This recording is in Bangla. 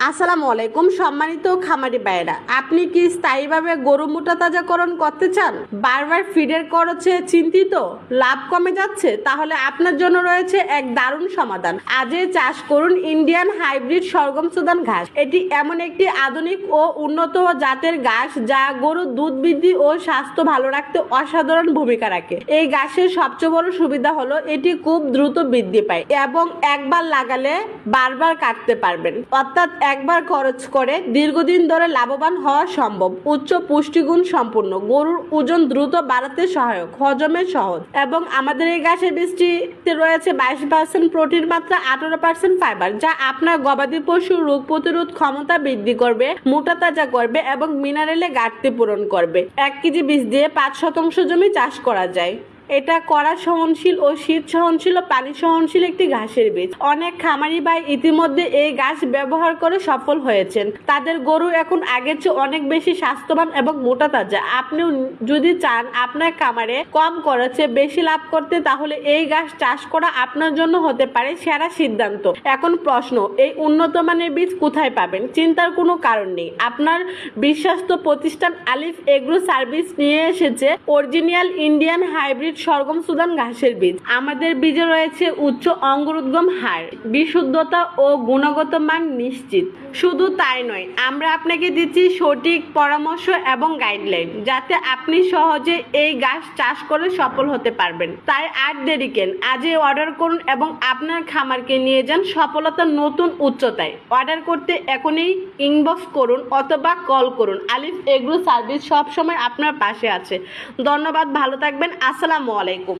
আসসালামু আলাইকুম সম্মানিত খামারি ভাইয়েরা, আপনি কি স্থায়ীভাবে গরু মোটা তাজাকরণ করতে চান? বারবার ফিডের খরচে চিন্তিত, লাভ কমে যাচ্ছে? তাহলে আপনার জন্য রয়েছে এক দারুণ সমাধান। আজই চাষ করুন ইন্ডিয়ান হাইব্রিড সরগম সুদান ঘাস। এটি এমন একটি আধুনিক ও উন্নত জাতের ঘাস যা গরুর দুধ বৃদ্ধি ও স্বাস্থ্য ভালো রাখতে অসাধারণ ভূমিকা রাখে। এই ঘাসের সবচেয়ে বড় সুবিধা হলো এটি খুব দ্রুত বৃদ্ধি পায় এবং একবার লাগালে বারবার কাটতে পারবেন, অর্থাৎ একবার খরচ করে দীর্ঘদিন ধরে লাভবান হওয়া সম্ভব। উচ্চ পুষ্টিগুণ সম্পূর্ণ, গরুর ওজন দ্রুত বাড়াতে সহায়ক, হজমে সহজ এবং আমাদের এই ঘাসের বীজটিতে রয়েছে 22% প্রোটিন মাত্রা, 18% ফাইবার, যা আপনার গবাদি পশুর রোগ প্রতিরোধ ক্ষমতা বৃদ্ধি করবে, মোটা তাজা করবে এবং মিনারেলে ঘাটতি পূরণ করবে। 1 কেজি বীজ দিয়ে 5% জমি চাষ করা যায়। এটা কড়া সহনশীল ও শীত সহনশীল ও পানি সহনশীল একটি ঘাসের বীজ। অনেক খামারি ভাই ইতিমধ্যে এই ঘাস ব্যবহার করে সফল হয়েছেন। তাদের গরু এখন আগের চেয়ে অনেক বেশি স্বাস্থ্যবান এবং মোটা তাজা। আপনিও যদি চান আপনার খামারে কম খরচে বেশি লাভ করতে, তাহলে এই ঘাস চাষ করা আপনার জন্য হতে পারে সেরা সিদ্ধান্ত। এখন প্রশ্ন, এই উন্নত মানের বীজ কোথায় পাবেন? চিন্তার কোনো কারণ নেই। আপনার বিশ্বস্ত প্রতিষ্ঠান আলিফ এগ্রো সার্ভিস নিয়ে এসেছে অরিজিনাল ইন্ডিয়ান হাইব্রিড সরগম সুদান ঘাসের বীজ। আমাদের বীজে রয়েছে উচ্চ অঙ্কুরোদ্গম হার, বিশুদ্ধতা ও গুণগত মান নিশ্চিত। শুধু তাই নয়, আমরা আপনাকে দিচ্ছি সঠিক পরামর্শ এবং গাইডলাইন, যাতে আপনি সহজে এই ঘাস চাষ করে সফল হতে পারবেন। তাই আর দেরি কেন, আজই অর্ডার করুন এবং আপনার খামারকে নিয়ে যান সফলতার নতুন উচ্চতায়। অর্ডার করতে এখনই ইনবক্স করুন অথবা কল করুন। আলিফ এগ্রো সার্ভিস সবসময় আপনার পাশে আছে। ধন্যবাদ, ভালো থাকবেন। আসসালামু আলাইকুম।